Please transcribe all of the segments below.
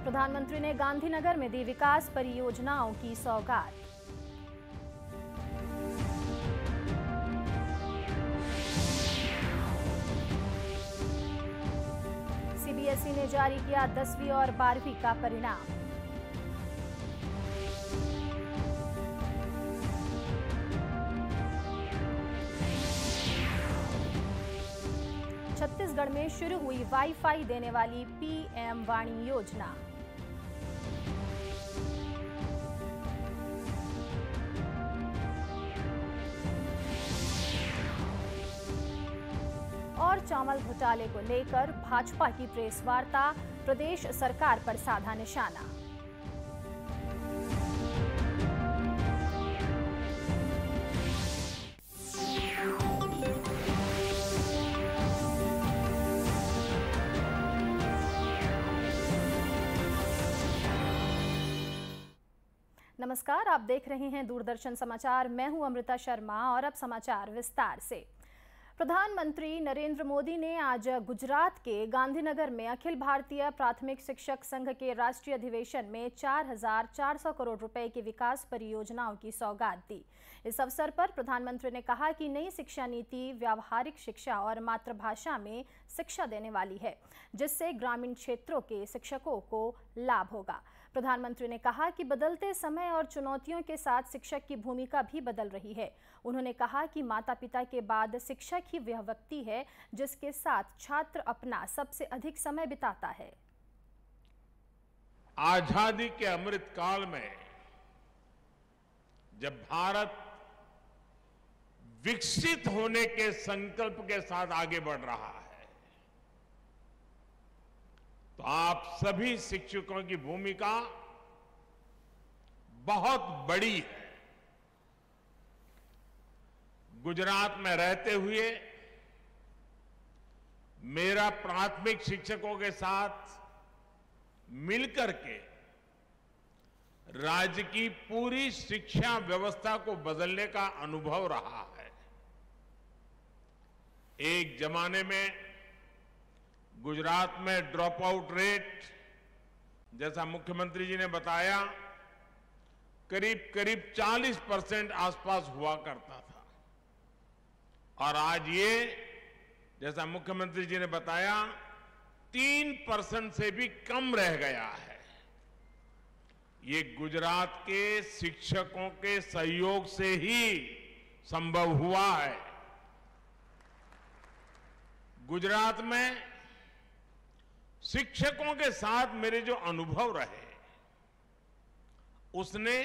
प्रधानमंत्री ने गांधीनगर में दी विकास परियोजनाओं की सौगात। सीबीएसई ने जारी किया 10वीं और 12वीं का परिणाम। छत्तीसगढ़ में शुरू हुई वाईफाई देने वाली पीएम वाणी योजना। और चावल घोटाले को लेकर भाजपा की प्रेस वार्ता, प्रदेश सरकार पर साधा निशाना। नमस्कार, आप देख रहे हैं दूरदर्शन समाचार। मैं हूं अमृता शर्मा और अब समाचार विस्तार से। प्रधानमंत्री नरेंद्र मोदी ने आज गुजरात के गांधीनगर में अखिल भारतीय प्राथमिक शिक्षक संघ के राष्ट्रीय अधिवेशन में 4,400 करोड़ रुपए की विकास परियोजनाओं की सौगात दी। इस अवसर पर प्रधानमंत्री ने कहा कि नई शिक्षा नीति व्यावहारिक शिक्षा और मातृभाषा में शिक्षा देने वाली है, जिससे ग्रामीण क्षेत्रों के शिक्षकों को लाभ होगा। प्रधानमंत्री ने कहा कि बदलते समय और चुनौतियों के साथ शिक्षक की भूमिका भी बदल रही है। उन्होंने कहा कि माता पिता के बाद शिक्षक ही वह व्यक्ति है जिसके साथ छात्र अपना सबसे अधिक समय बिताता है। आजादी के अमृत काल में जब भारत विकसित होने के संकल्प के साथ आगे बढ़ रहा है, तो आप सभी शिक्षकों की भूमिका बहुत बड़ी है। गुजरात में रहते हुए मेरा प्राथमिक शिक्षकों के साथ मिलकर के राज्य की पूरी शिक्षा व्यवस्था को बदलने का अनुभव रहा है। एक जमाने में गुजरात में ड्रॉप आउट रेट, जैसा मुख्यमंत्री जी ने बताया, करीब करीब 40% आसपास हुआ करता था, और आज ये, जैसा मुख्यमंत्री जी ने बताया, 3% से भी कम रह गया है। ये गुजरात के शिक्षकों के सहयोग से ही संभव हुआ है। गुजरात में शिक्षकों के साथ मेरे जो अनुभव रहे, उसने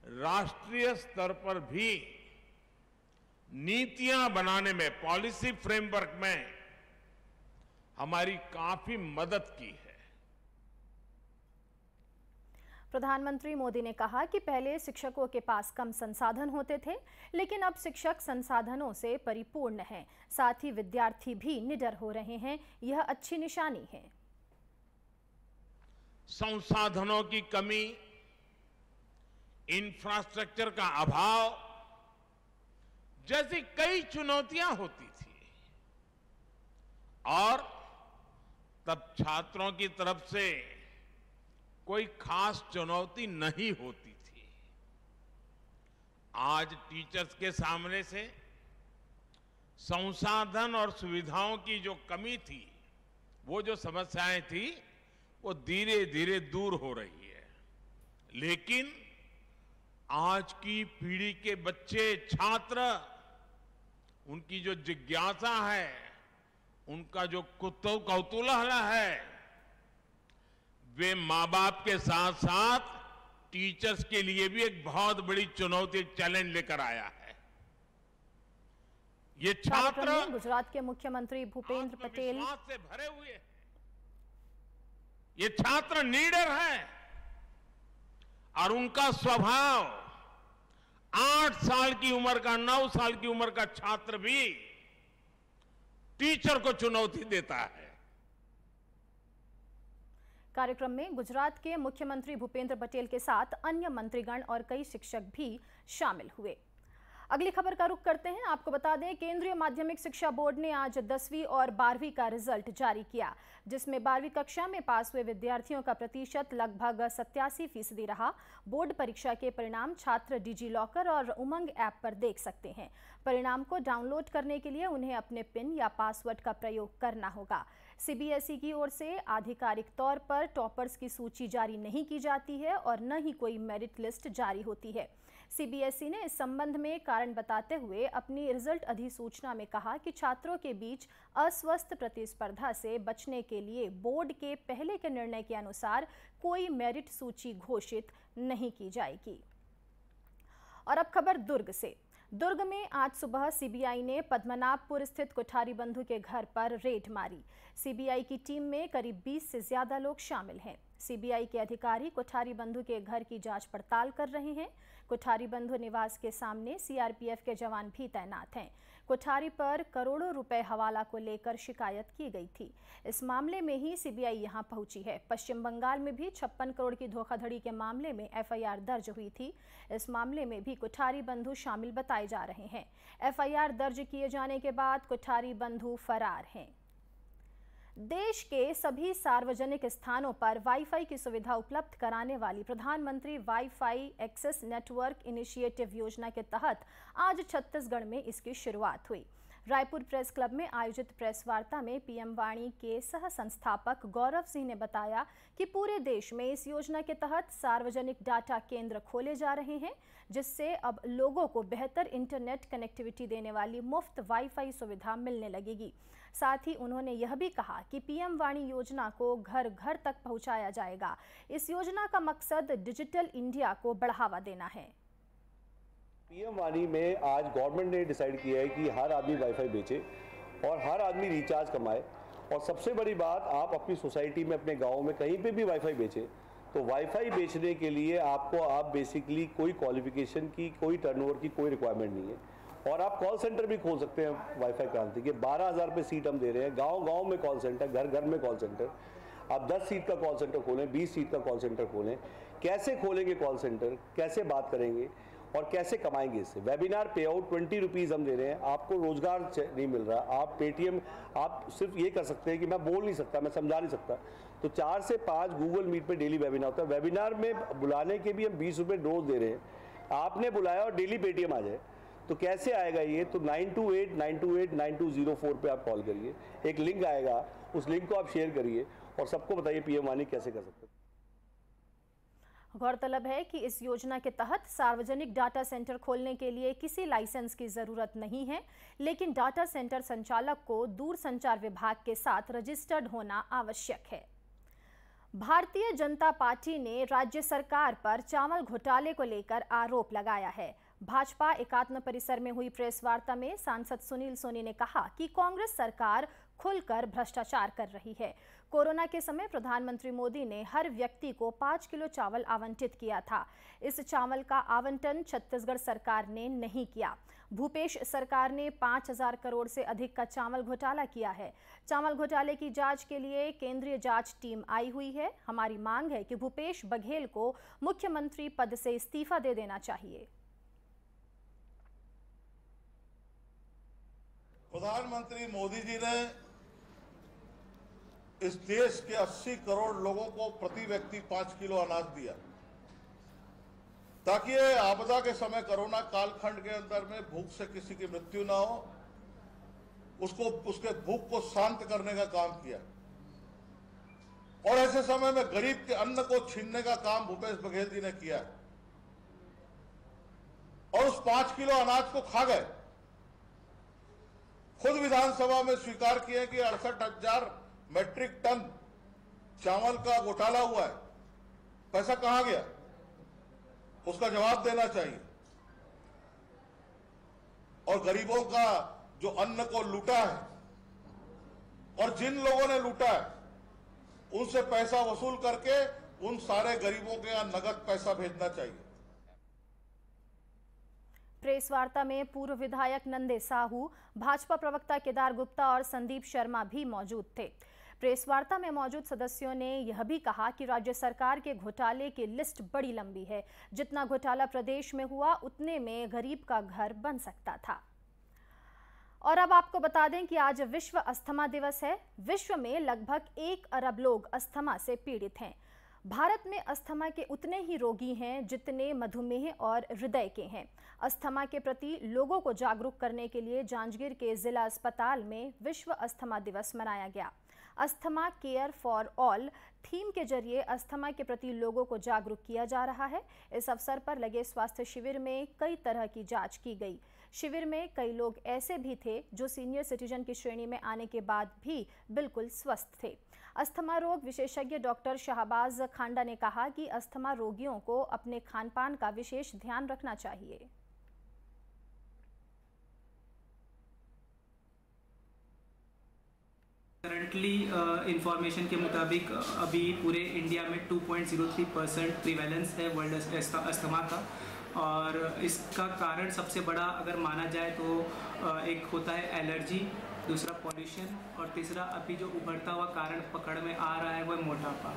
राष्ट्रीय स्तर पर भी नीतियां बनाने में, पॉलिसी फ्रेमवर्क में हमारी काफी मदद की है। प्रधानमंत्री मोदी ने कहा कि पहले शिक्षकों के पास कम संसाधन होते थे, लेकिन अब शिक्षक संसाधनों से परिपूर्ण हैं। साथ ही विद्यार्थी भी निडर हो रहे हैं, यह अच्छी निशानी है। संसाधनों की कमी, इंफ्रास्ट्रक्चर का अभाव जैसी कई चुनौतियां होती थी, और तब छात्रों की तरफ से कोई खास चुनौती नहीं होती थी। आज टीचर्स के सामने से संसाधन और सुविधाओं की जो कमी थी, वो जो समस्याएं थी, वो धीरे धीरे दूर हो रही है। लेकिन आज की पीढ़ी के बच्चे, छात्र, उनकी जो जिज्ञासा है, उनका जो कौतूहल है, वे मां बाप के साथ साथ टीचर्स के लिए भी एक बहुत बड़ी चुनौती, चैलेंज लेकर आया है। ये छात्र गुजरात के मुख्यमंत्री भूपेंद्र पटेल से भरे हुए हैं। ये छात्र नीडर हैं, और उनका स्वभाव 8 साल की उम्र का, 9 साल की उम्र का छात्र भी टीचर को चुनौती देता है। कार्यक्रम में गुजरात के मुख्यमंत्री भूपेंद्र पटेल के साथ अन्य मंत्रीगण और कई शिक्षक भी शामिल हुए। अगली खबर का रुख करते हैं। आपको बता दें, केंद्रीय माध्यमिक शिक्षा बोर्ड ने आज 10वीं और 12वीं का रिजल्ट जारी किया, जिसमें 12वीं कक्षा में पास हुए विद्यार्थियों का प्रतिशत लगभग 87% रहा। बोर्ड परीक्षा के परिणाम छात्र डिजी लॉकर और उमंग ऐप पर देख सकते हैं। परिणाम को डाउनलोड करने के लिए उन्हें अपने पिन या पासवर्ड का प्रयोग करना होगा। सीबीएसई की ओर से आधिकारिक तौर पर टॉपर्स की सूची जारी नहीं की जाती है और न ही कोई मेरिट लिस्ट जारी होती है। सीबीएसई ने इस संबंध में कारण बताते हुए अपनी रिजल्ट अधिसूचना में कहा कि छात्रों के बीच अस्वस्थ प्रतिस्पर्धा से बचने के लिए बोर्ड के पहले के निर्णय के अनुसार कोई मेरिट सूची घोषित नहीं की जाएगी। और अब खबर दुर्ग से। दुर्ग में आज सुबह सीबीआई ने पद्मनाभपुर स्थित कोठारी बंधु के घर पर रेड मारी। सीबीआई की टीम में करीब 20 से ज्यादा लोग शामिल हैं। सीबीआई के अधिकारी कोठारी बंधु के घर की जांच पड़ताल कर रहे हैं। कोठारी बंधु निवास के सामने सीआरपीएफ के जवान भी तैनात हैं। कोठारी पर करोड़ों रुपए हवाला को लेकर शिकायत की गई थी। इस मामले में ही सीबीआई यहां पहुंची है। पश्चिम बंगाल में भी 56 करोड़ की धोखाधड़ी के मामले में एफआईआर दर्ज हुई थी। इस मामले में भी कोठारी बंधु शामिल बताए जा रहे हैं। एफआईआर दर्ज किए जाने के बाद कोठारी बंधु फरार हैं। देश के सभी सार्वजनिक स्थानों पर वाईफाई की सुविधा उपलब्ध कराने वाली प्रधानमंत्री वाईफाई एक्सेस नेटवर्क इनिशिएटिव योजना के तहत आज छत्तीसगढ़ में इसकी शुरुआत हुई। रायपुर प्रेस क्लब में आयोजित प्रेस वार्ता में पीएम वाणी के सह संस्थापक गौरव सिंह ने बताया कि पूरे देश में इस योजना के तहत सार्वजनिक डाटा केंद्र खोले जा रहे हैं, जिससे अब लोगों को बेहतर इंटरनेट कनेक्टिविटी देने वाली मुफ्त वाईफाई सुविधा मिलने लगेगी। साथ ही उन्होंने यह भी कहा कि पीएम वाणी योजना को घर घर तक पहुंचाया जाएगा। इस योजना का मकसद डिजिटल इंडिया को बढ़ावा देना है। पीएम वाणी में आज गवर्नमेंट ने डिसाइड किया है कि हर आदमी वाईफाई बेचे और हर आदमी रिचार्ज कमाए। और सबसे बड़ी बात, आप अपनी सोसाइटी में, अपने गांव में कहीं पे भी वाईफाई बेचे, तो वाईफाई बेचने के लिए आप बेसिकली कोई क्वालिफिकेशन की, कोई टर्नओवर की कोई रिक्वायरमेंट नहीं है। और आप कॉल सेंटर भी खोल सकते हैं वाईफाई क्रांति के। 12,000 रुपये सीट हम दे रहे हैं। गांव-गांव में कॉल सेंटर, घर घर में कॉल सेंटर। आप 10 सीट का कॉल सेंटर खोलें, 20 सीट का कॉल सेंटर खोलें। कैसे खोलेंगे कॉल सेंटर, कैसे बात करेंगे और कैसे कमाएंगे इससे? वेबिनार पे आउट 20 रुपीज़ हम दे रहे हैं। आपको रोजगार नहीं मिल रहा, आप पेटीएम, आप सिर्फ ये कर सकते हैं कि मैं बोल नहीं सकता, मैं समझा नहीं सकता, तो 4 से 5 गूगल मीट पे डेली वेबिनार होता है। वेबिनार में बुलाने के भी हम 20 रुपये रोज दे रहे हैं। आपने बुलाया और डेली पेटीएम आ जाए तो कैसे आएगा ये? तो 9289289204 पे आप कॉल करिए, एक लिंक आएगा, उस लिंक को आप शेयर करिए और सबको बताइए पीएम वाणी कैसे कर सकते हैं। गौरतलब है कि इस योजना के तहत सार्वजनिक डाटा सेंटर खोलने के लिए किसी लाइसेंस की जरूरत नहीं है, लेकिन डाटा सेंटर संचालक को दूरसंचार विभाग के साथ रजिस्टर्ड होना आवश्यक है। भारतीय जनता पार्टी ने राज्य सरकार पर चावल घोटाले को लेकर आरोप लगाया है। भाजपा एकात्म परिसर में हुई प्रेस वार्ता में सांसद सुनील सोनी ने कहा कि कांग्रेस सरकार खुलकर भ्रष्टाचार कर रही है। कोरोना के समय प्रधानमंत्री मोदी ने हर व्यक्ति को 5 किलो चावल आवंटित किया था। इस चावल का आवंटन छत्तीसगढ़ सरकार ने नहीं किया। भूपेश सरकार ने 5,000 करोड़ से अधिक का चावल घोटाला किया है। चावल घोटाले की जांच के लिए केंद्रीय जांच टीम आई हुई है। हमारी मांग है कि भूपेश बघेल को मुख्यमंत्री पद से इस्तीफा दे देना चाहिए। प्रधानमंत्री मोदी जी ने इस देश के 80 करोड़ लोगों को प्रति व्यक्ति 5 किलो अनाज दिया, ताकि ये आपदा के समय कोरोना कालखंड के अंदर में भूख से किसी की मृत्यु ना हो, उसके भूख को शांत करने का काम किया। और ऐसे समय में गरीब के अन्न को छीनने का काम भूपेश बघेल जी ने किया और उस 5 किलो अनाज को खा गए। खुद विधानसभा में स्वीकार किए कि 68,000 मेट्रिक टन चावल का घोटाला हुआ है। पैसा कहां गया, उसका जवाब देना चाहिए। और गरीबों का जो अन्न को लूटा है और जिन लोगों ने लूटा है उनसे पैसा वसूल करके उन सारे गरीबों के यहां नगद पैसा भेजना चाहिए। प्रेस वार्ता में पूर्व विधायक नंदे साहू, भाजपा प्रवक्ता केदार गुप्ता और संदीप शर्मा भी मौजूद थे। प्रेस वार्ता में मौजूद सदस्यों ने यह भी कहा कि राज्य सरकार के घोटाले की लिस्ट बड़ी लंबी है। जितना घोटाला प्रदेश में हुआ उतने में गरीब का घर बन सकता था। और अब आपको बता दें कि आज विश्व अस्थमा दिवस है। विश्व में लगभग 1 अरब लोग अस्थमा से पीड़ित हैं। भारत में अस्थमा के उतने ही रोगी हैं जितने मधुमेह और हृदय के हैं। अस्थमा के प्रति लोगों को जागरूक करने के लिए जांजगीर के जिला अस्पताल में विश्व अस्थमा दिवस मनाया गया। Asthma care for all theme के जरिए अस्थमा के प्रति लोगों को जागरूक किया जा रहा है। इस अवसर पर लगे स्वास्थ्य शिविर में कई तरह की जांच की गई। शिविर में कई लोग ऐसे भी थे जो सीनियर सिटीजन की श्रेणी में आने के बाद भी बिल्कुल स्वस्थ थे। अस्थमा रोग विशेषज्ञ डॉक्टर शाहबाज खांडा ने कहा कि अस्थमा रोगियों को अपने खानपान का विशेष ध्यान रखना चाहिए। करंटली इंफॉर्मेशन के मुताबिक अभी पूरे इंडिया में 2.03% प्रीवैलेंस है वर्ल्ड अस्थमा का। और इसका कारण सबसे बड़ा अगर माना जाए तो एक होता है एलर्जी, दूसरा पॉल्यूशन और तीसरा अभी जो उभरता हुआ कारण पकड़ में आ रहा है वो है मोटापा।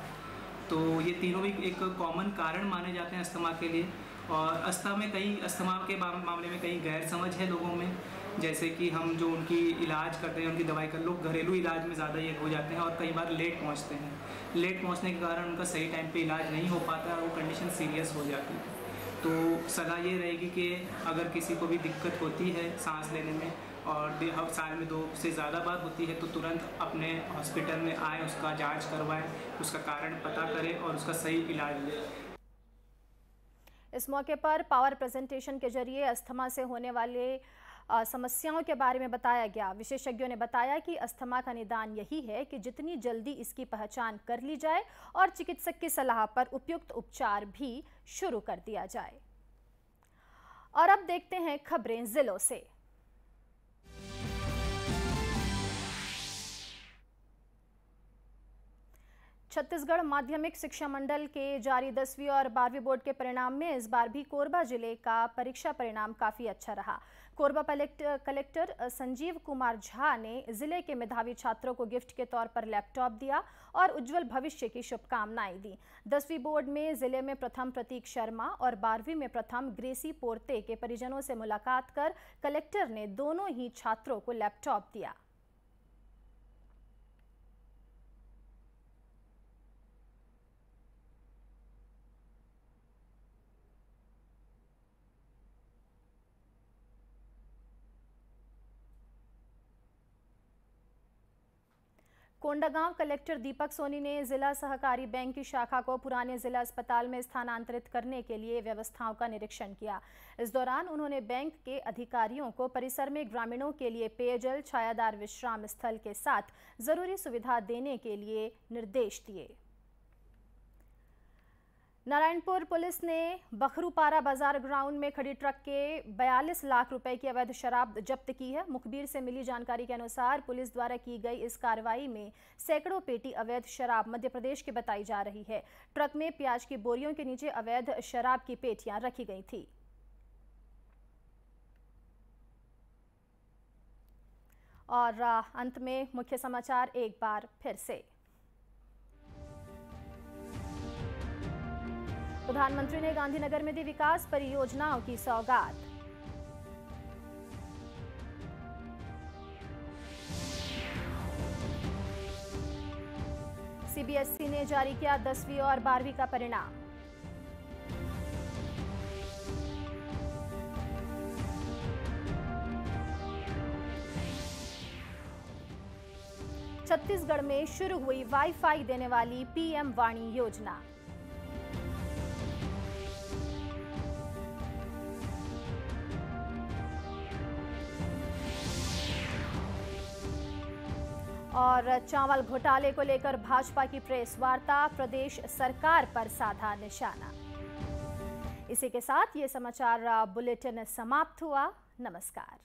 तो ये तीनों भी एक कॉमन कारण माने जाते हैं अस्थमा के लिए। और अस्थमा के मामले में कई गैर समझ है लोगों में, जैसे कि हम जो उनकी इलाज करते हैं, उनकी दवाई कर लोग घरेलू इलाज में ज़्यादा ये हो जाते हैं और कई बार लेट पहुँचते हैं। लेट पहुँचने के कारण उनका सही टाइम पे इलाज नहीं हो पाता और वो कंडीशन सीरियस हो जाती है। तो सलाह ये रहेगी कि अगर किसी को भी दिक्कत होती है सांस लेने में और साल में 2 से ज़्यादा बार होती है तो तुरंत अपने हॉस्पिटल में आए, उसका जांच करवाएं, उसका कारण पता करें और उसका सही इलाज लें। इस मौके पर पावर प्रेजेंटेशन के जरिए अस्थमा से होने वाले समस्याओं के बारे में बताया गया। विशेषज्ञों ने बताया कि अस्थमा का निदान यही है कि जितनी जल्दी इसकी पहचान कर ली जाए और चिकित्सक की सलाह पर उपयुक्त उपचार भी शुरू कर दिया जाए। और अब देखते हैं खबरें जिलों से। छत्तीसगढ़ माध्यमिक शिक्षा मंडल के जारी 10वीं और 12वीं बोर्ड के परिणाम में इस बार भी कोरबा जिले का परीक्षा परिणाम काफी अच्छा रहा। कोरबा कलेक्टर संजीव कुमार झा ने जिले के मेधावी छात्रों को गिफ्ट के तौर पर लैपटॉप दिया और उज्जवल भविष्य की शुभकामनाएं दी। 10वीं बोर्ड में जिले में प्रथम प्रतीक शर्मा और 12वीं में प्रथम ग्रेसी पोर्ते के परिजनों से मुलाकात कर कलेक्टर ने दोनों ही छात्रों को लैपटॉप दिया। कोंडागांव कलेक्टर दीपक सोनी ने जिला सहकारी बैंक की शाखा को पुराने जिला अस्पताल में स्थानांतरित करने के लिए व्यवस्थाओं का निरीक्षण किया। इस दौरान उन्होंने बैंक के अधिकारियों को परिसर में ग्रामीणों के लिए पेयजल, छायादार विश्राम स्थल के साथ जरूरी सुविधा देने के लिए निर्देश दिए। नारायणपुर पुलिस ने बखरूपारा बाजार ग्राउंड में खड़ी ट्रक के 42 लाख रुपए की अवैध शराब जब्त की है। मुखबिर से मिली जानकारी के अनुसार पुलिस द्वारा की गई इस कार्रवाई में सैकड़ों पेटी अवैध शराब मध्य प्रदेश की बताई जा रही है। ट्रक में प्याज की बोरियों के नीचे अवैध शराब की पेटियां रखी गई थी। और अंत में मुख्य समाचार एक बार फिर से। प्रधानमंत्री ने गांधीनगर में दी विकास परियोजनाओं की सौगात। सीबीएसई ने जारी किया 10वीं और 12वीं का परिणाम। छत्तीसगढ़ में शुरू हुई वाईफाई देने वाली पीएम वाणी योजना। और चावल घोटाले को लेकर भाजपा की प्रेस वार्ता, प्रदेश सरकार पर साधा निशाना। इसी के साथ ये समाचार बुलेटिन समाप्त हुआ। नमस्कार।